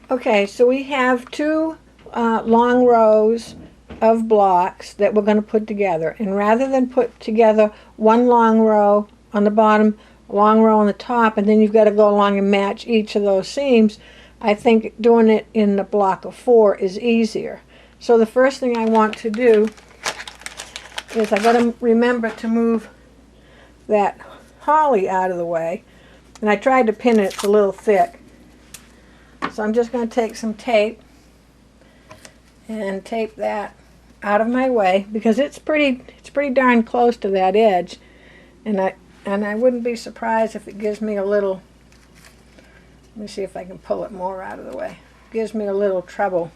Okay, so we have two long rows of blocks that we're going to put together. And rather than put together one long row on the bottom, a long row on the top, and then you've got to go along and match each of those seams, I think doing it in a block of 4 is easier. So the first thing I want to do is I got to remember to move that holly out of the way. And I tried to pin it, it's a little thick. So I'm just going to take some tape and tape that out of my way because it's pretty darn close to that edge, and I wouldn't be surprised if it gives me a little. Let me see if I can pull it more out of the way. It gives me a little trouble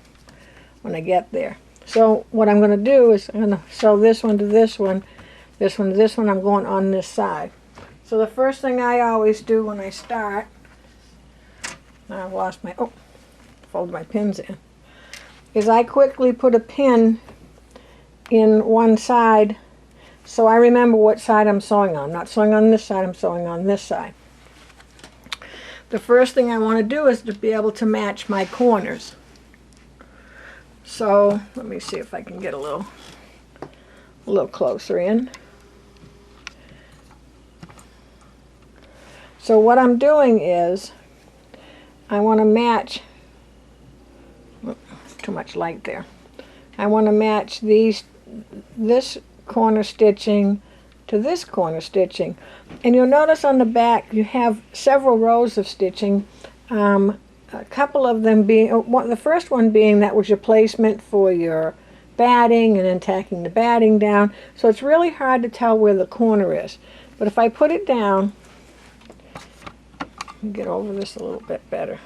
when I get there. So what I'm going to do is I'm going to sew this one to this one, this one to this one. I'm going on this side. So the first thing I always do when I start, I've lost my, fold my pins in, is I quickly put a pin in one side so I remember what side I'm sewing on. I'm not sewing on this side, I'm sewing on this side. The first thing I want to do is to be able to match my corners. So let me see if I can get a little closer in. So what I'm doing is I want to match, too much light there. I want to match this corner stitching to this corner stitching. And you'll notice on the back you have several rows of stitching. A couple of them being, the first one being that was your placement for your batting and then tacking the batting down. So it's really hard to tell where the corner is. But if I put it down, get over this a little bit better.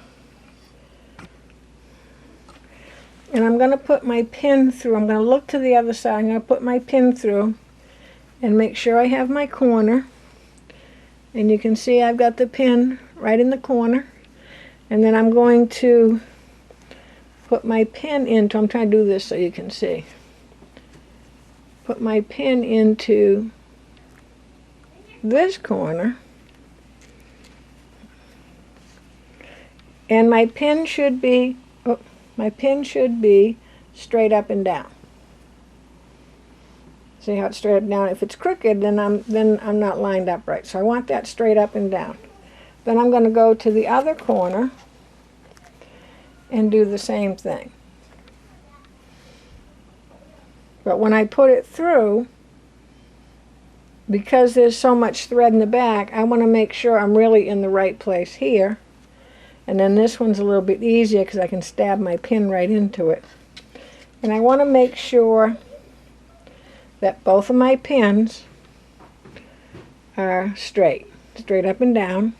And I'm going to put my pin through. I'm going to look to the other side. I'm going to put my pin through and make sure I have my corner. And you can see I've got the pin right in the corner. And then I'm going to put my pin into, I'm trying to do this so you can see. Put my pin into this corner. And my pin should be straight up and down. See how it's straight up and down? If it's crooked, then I'm not lined up right. So I want that straight up and down. Then I'm going to go to the other corner and do the same thing. But when I put it through, because there's so much thread in the back, I want to make sure I'm really in the right place here. And then this one's a little bit easier because I can stab my pin right into it. And I want to make sure that both of my pins are straight up and down.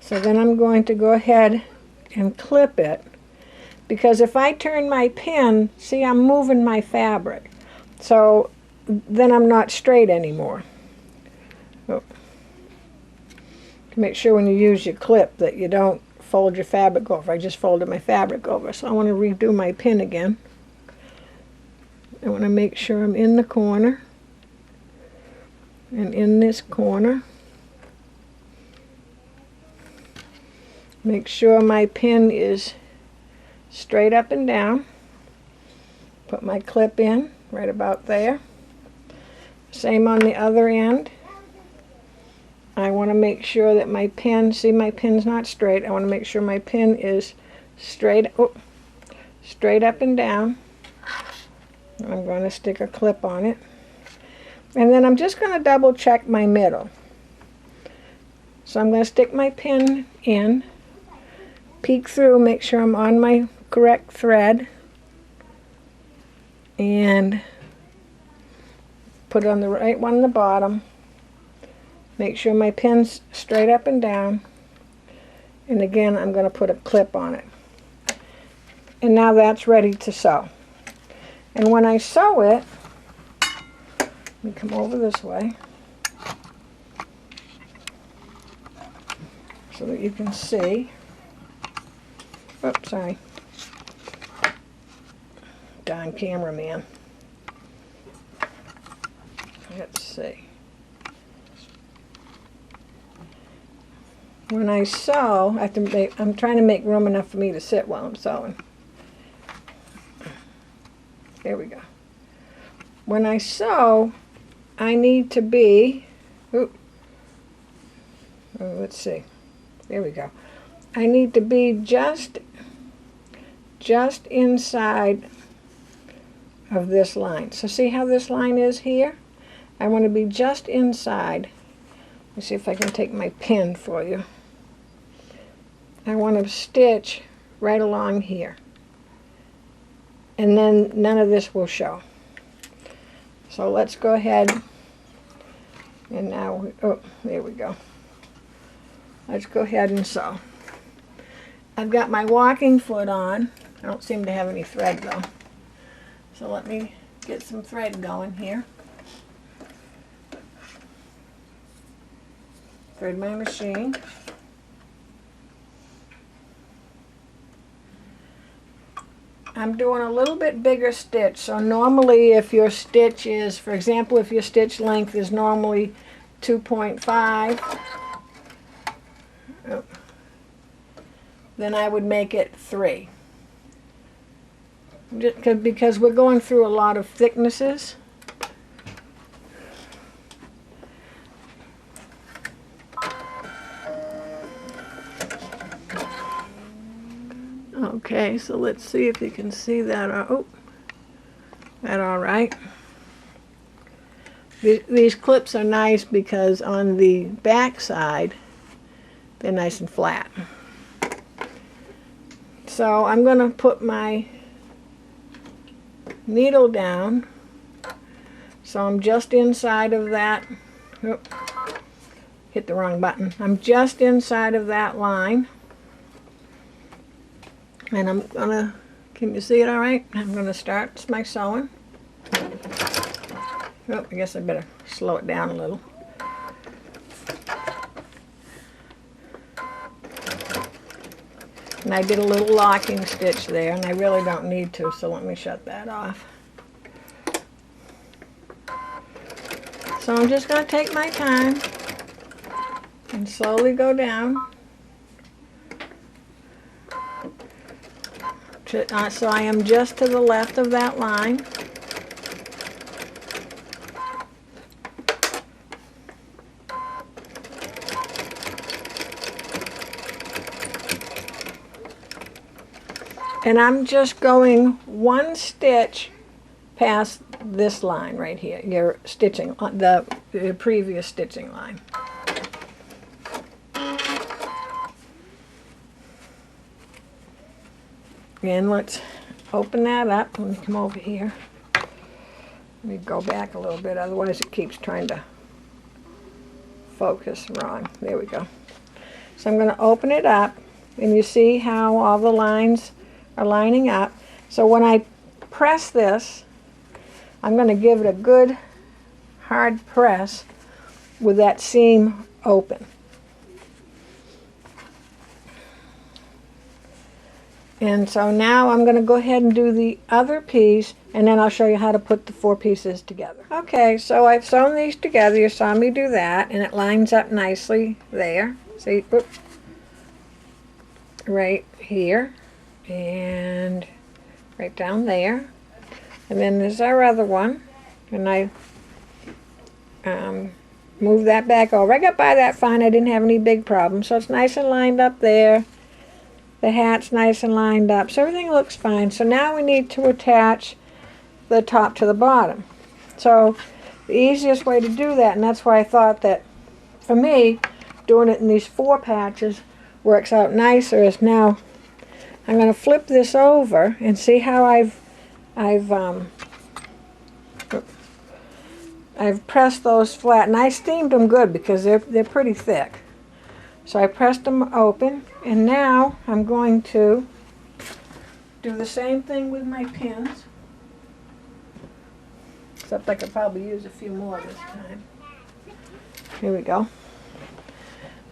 So then I'm going to go ahead and clip it, because if I turn my pin, see, I'm moving my fabric. So then I'm not straight anymore. Oh. To make sure when you use your clip that you don't fold your fabric over. I just folded my fabric over, so I want to redo my pin again. I want to make sure I'm in the corner and in this corner. Make sure my pin is straight up and down. Put my clip in right about there. Same on the other end. I want to make sure that my pin, see, my pin's not straight. I want to make sure my pin is straight up and down. I'm going to stick a clip on it. And then I'm just going to double check my middle. So I'm going to stick my pin in, peek through, make sure I'm on my correct thread, and put it on the right one on the bottom. Make sure my pin's straight up and down. And again, I'm going to put a clip on it. And now that's ready to sew. And when I sew it, let me come over this way so that you can see. Oops, sorry. Darn cameraman. Let's see. when I sew, I have to make, I'm trying to make room enough for me to sit while I'm sewing. There we go. When I sew, I need to be, let's see, there we go. I need to be just inside of this line. So see how this line is here? I want to be just inside. Let me see if I can take my pin for you. I want to stitch right along here. And then none of this will show. So let's go ahead. And now, there we go. Let's go ahead and sew. I've got my walking foot on. I don't seem to have any thread though. So let me get some thread going here. Thread my machine. I'm doing a little bit bigger stitch. So normally if your stitch is, for example, if your stitch length is normally 2.5, then I would make it 3. Just because we're going through a lot of thicknesses. Okay, so let's see if you can see that. Oh, that all right. These clips are nice because on the back side, they're nice and flat. So I'm going to put my needle down. So I'm just inside of that. Oh, hit the wrong button. I'm just inside of that line. And I'm gonna, can you see it all right? I'm gonna start my sewing. Oh, I guess I better slow it down a little. And I did a little locking stitch there, and I really don't need to, so let me shut that off. So I'm just gonna take my time and slowly go down. So I am just to the left of that line. And I'm just going one stitch past this line right here, your stitching, the previous stitching line. And let's open that up. Let me come over here. Let me go back a little bit, otherwise it keeps trying to focus wrong. There we go. So I'm going to open it up, and you see how all the lines are lining up. So when I press this, I'm going to give it a good hard press with that seam open. And so now I'm going to go ahead and do the other piece, and then I'll show you how to put the 4 pieces together. Okay, so I've sewn these together. You saw me do that, and it lines up nicely there. See, whoops, right here, and right down there. And then there's our other one, and I move that back over. I got by that fine. I didn't have any big problems, so it's nice and lined up there. The hat's nice and lined up, so everything looks fine. So now we need to attach the top to the bottom. So the easiest way to do that, and that's why I thought that for me, doing it in these 4 patches works out nicer, is now I'm going to flip this over and see how I've pressed those flat, and I steamed them good because they're pretty thick. So I pressed them open, and now I'm going to do the same thing with my pins, except I could probably use a few more this time. Here we go.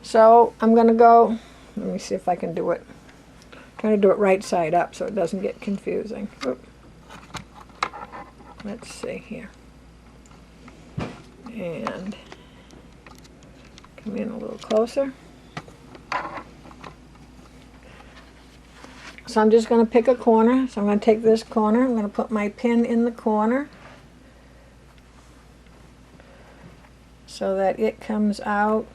So I'm going to go, let me see if I can do it. I'm trying to do it right side up so it doesn't get confusing. Oop. Let's see here. And come in a little closer. So I'm just going to pick a corner. So I'm going to take this corner. I'm going to put my pin in the corner so that it comes out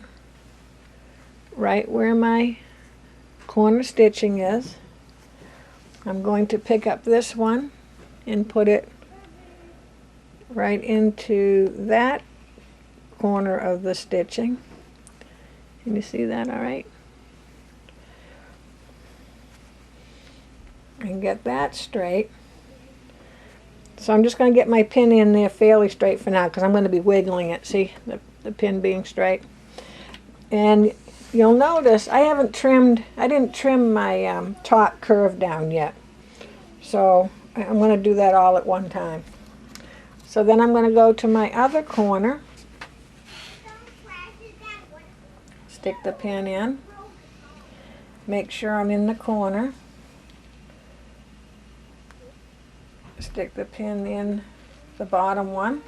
right where my corner stitching is. I'm going to pick up this one and put it right into that corner of the stitching. Can you see that all right? And get that straight. So I'm just going to get my pin in there fairly straight for now because I'm going to be wiggling it. See the pin being straight. And you'll notice I didn't trim my top curve down yet. So I'm going to do that all at one time. So then I'm going to go to my other corner. Stick the pin in. Make sure I'm in the corner. Stick the pin in the bottom one.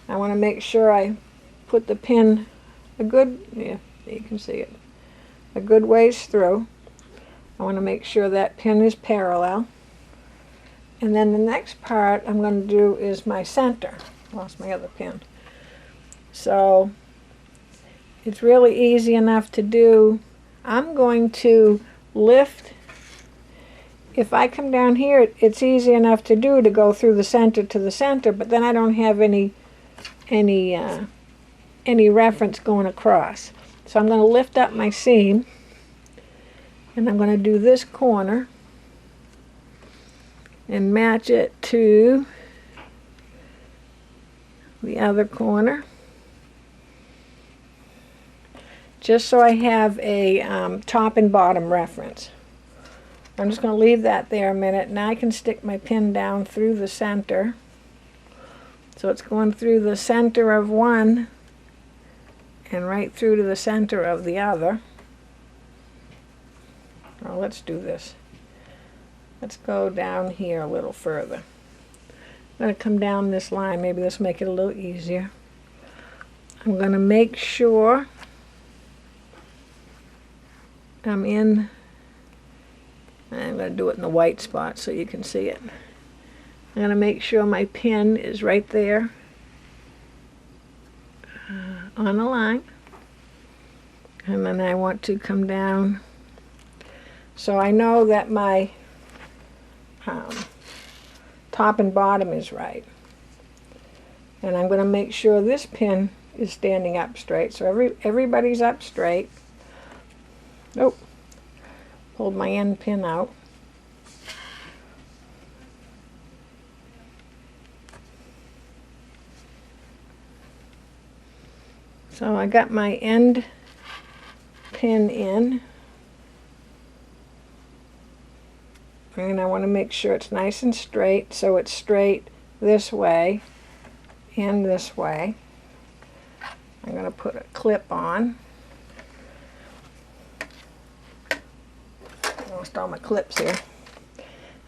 I want to make sure I put the pin yeah, you can see it, a good ways through. I want to make sure that pin is parallel. And then the next part I'm going to do is my center. Lost my other pin. So it's really easy enough to do. I'm going to lift. If I come down here, it's easy enough to do to go through the center to the center, but then I don't have any reference going across. So I'm going to lift up my seam, and I'm going to do this corner and match it to the other corner, just so I have a top and bottom reference. I'm just going to leave that there a minute. Now I can stick my pin down through the center. So it's going through the center of one and right through to the center of the other. Well, let's do this. Let's go down here a little further. I'm going to come down this line. Maybe this will make it a little easier. I'm going to make sure I'm going to do it in the white spot so you can see it. I'm going to make sure my pin is right there on the line. And then I want to come down so I know that my top and bottom is right. And I'm going to make sure this pin is standing up straight. So everybody's up straight. Oh. Pulled my end pin out. So I got my end pin in. And I want to make sure it's nice and straight, so it's straight this way and this way. I'm going to put a clip on. Lost all my clips here.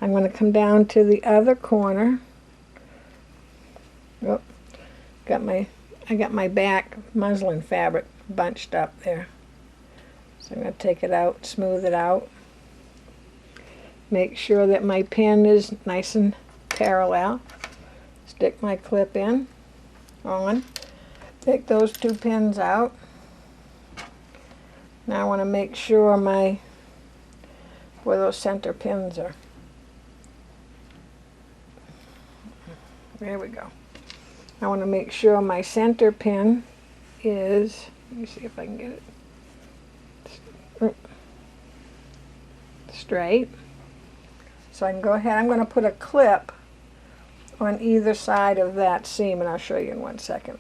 I'm going to come down to the other corner. Oh, I got my back muslin fabric bunched up there. So I'm going to take it out, smooth it out. Make sure that my pin is nice and parallel. Stick my clip in, on. Take those two pins out. Now I want to make sure where those center pins are. There we go. I want to make sure my center pin is, let me see if I can get it straight. So I can go ahead, I'm going to put a clip on either side of that seam, and I'll show you in 1 second.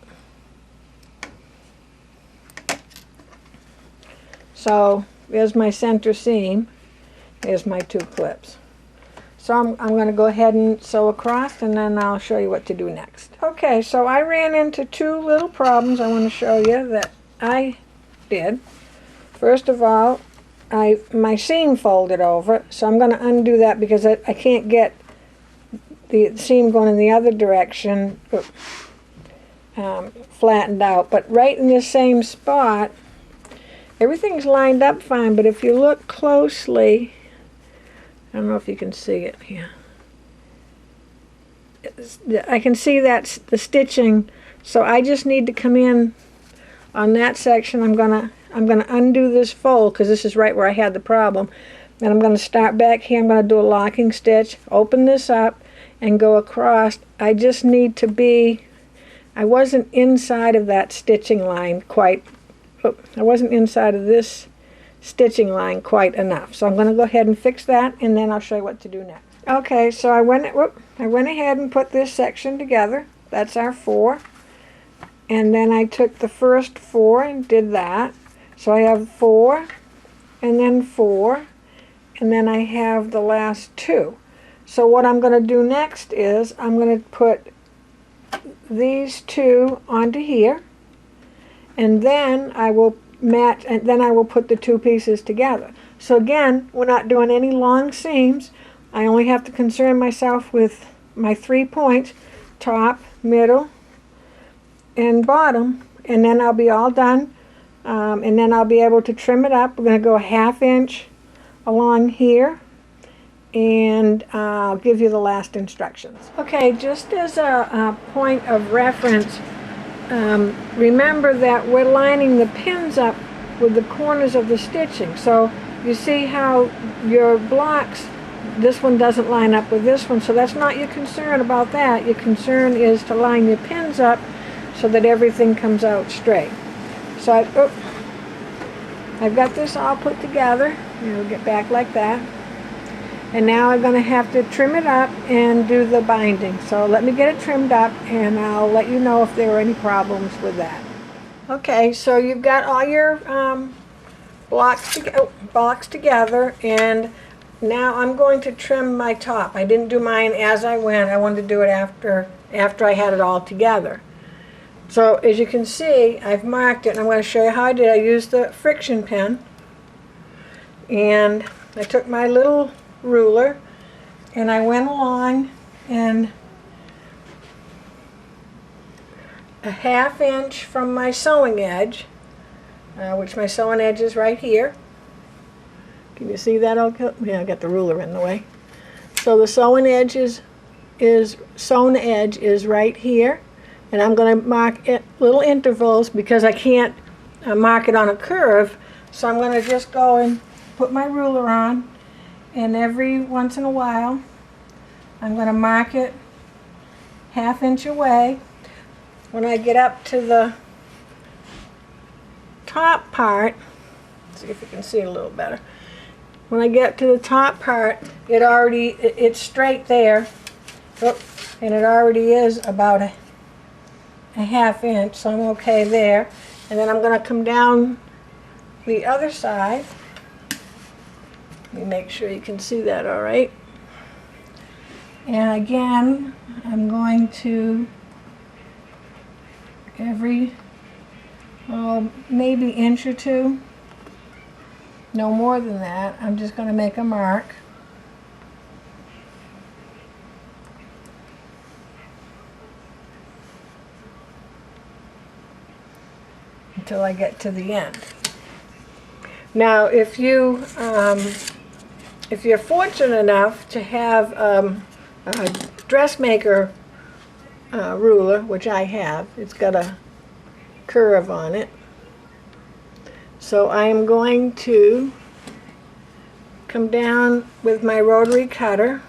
So there's my center seam. Here's my two clips. So I'm going to go ahead and sew across, and then I'll show you what to do next. Okay, so I ran into two little problems I want to show you that I did. First of all, my seam folded over, so I'm going to undo that because I can't get the seam going in the other direction flattened out. But right in the same spot everything's lined up fine, but if you look closely, I don't know if you can see it here. I can see that's the stitching, so I just need to come in on that section. I'm gonna undo this fold because this is right where I had the problem, and I'm gonna start back here. I'm gonna do a locking stitch, open this up, and go across. I just need to be, I wasn't inside of that stitching line quite. I wasn't inside of this stitching line quite enough. So I'm going to go ahead and fix that, and then I'll show you what to do next. Okay, so I went ahead and put this section together. That's our 4. And then I took the first 4 and did that. So I have 4, and then 4, and then I have the last 2. So what I'm going to do next is I'm going to put these 2 onto here, and then I will match, and then I will put the 2 pieces together. So again, we're not doing any long seams. I only have to concern myself with my 3 points, top, middle, and bottom, and then I'll be all done. And then I'll be able to trim it up. We're going to go a 1/2 inch along here, and I'll give you the last instructions. Okay, just as a point of reference, remember that we're lining the pins up with the corners of the stitching. So you see how your blocks, this one doesn't line up with this one, so that's not your concern about that. Your concern is to line your pins up so that everything comes out straight. So I've got this all put together. It'll get back like that. And now I'm going to have to trim it up and do the binding. So let me get it trimmed up, and I'll let you know if there are any problems with that. Okay, so you've got all your blocks together, and now I'm going to trim my top. I didn't do mine as I went. I wanted to do it after I had it all together. So as you can see, I've marked it, and I'm going to show you how I did. I used the friction pen, and I took my little ruler, and I went along and a 1/2 inch from my sewing edge, which my sewing edge is right here. Can you see that? Okay. Yeah, I got the ruler in the way. So the sewing edge sewn edge is right here, and I'm going to mark it little intervals because I can't mark it on a curve. So I'm going to just go and put my ruler on, and every once in a while I'm going to mark it 1/2 inch away. When I get up to the top part, let's see if you can see it a little better. When I get to the top part, it's straight there, and it already is about a 1/2 inch, so I'm okay there. And then I'm going to come down the other side. Let me make sure you can see that all right. And again, I'm going to every maybe inch or 2, no more than that. I'm just going to make a mark. Until I get to the end. Now, if you're fortunate enough to have a dressmaker ruler, which I have, it's got a curve on it. So I am going to come down with my rotary cutter,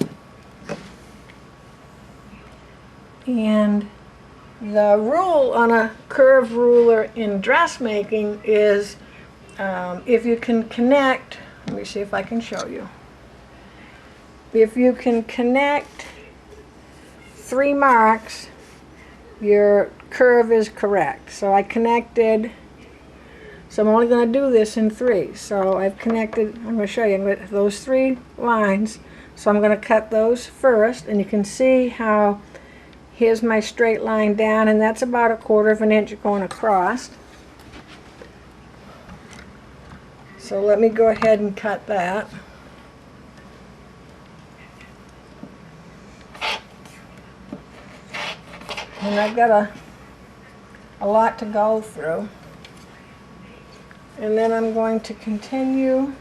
and the rule on a curved ruler in dressmaking is if you can connect, let me see if I can show you. If you can connect 3 marks, your curve is correct. So I connected, so I'm only going to do this in 3. So I've connected, I'm going to show you those 3 lines. So I'm going to cut those first, and you can see how here's my straight line down, and that's about 1/4 inch going across. So let me go ahead and cut that. And I've got a lot to go through. And then I'm going to continue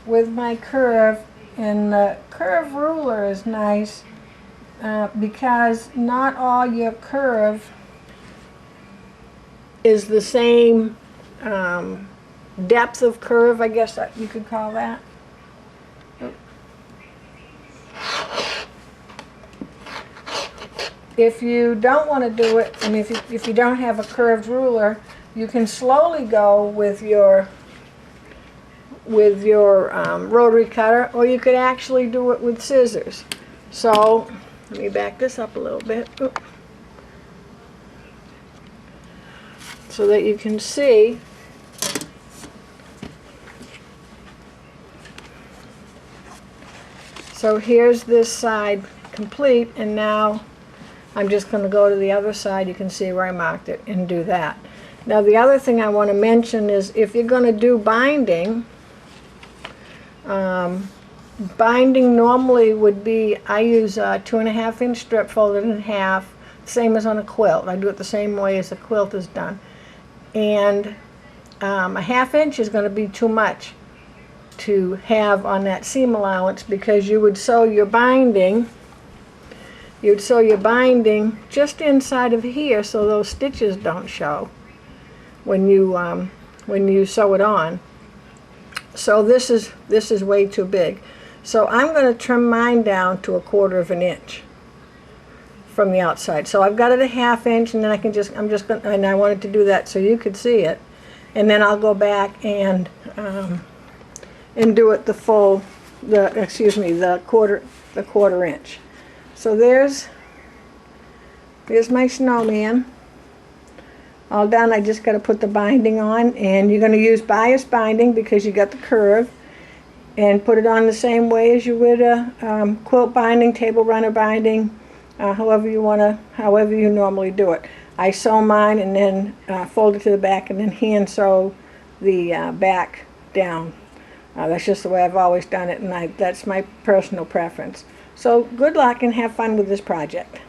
with my curve. And the curve ruler is nice because not all your curve is the same depth of curve, I guess you could call that. If you don't want to do it, and if you don't have a curved ruler, you can slowly go with your rotary cutter, or you could actually do it with scissors. So let me back this up a little bit. Oop. So that you can see. So here's this side complete, and now I'm just going to go to the other side. You can see where I marked it and do that. Now the other thing I want to mention is if you're going to do binding, binding normally would be, I use a 2.5 inch strip folded in half, same as on a quilt. I do it the same way as a quilt is done. And a 1/2 inch is going to be too much to have on that seam allowance, because you would sew your binding just inside of here so those stitches don't show when you sew it on. So this is way too big. So I'm going to trim mine down to 1/4 inch from the outside. So I've got it a 1/2 inch, and then I wanted to do that so you could see it, and then I'll go back and do it the 1/4 inch. So there's my snowman all done. I just got to put the binding on, and you're going to use bias binding because you got the curve, and put it on the same way as you would a quilt binding, table runner binding, however you normally do it. I sew mine and then fold it to the back, and then hand sew the back down. That's just the way I've always done it, and that's my personal preference. So good luck and have fun with this project.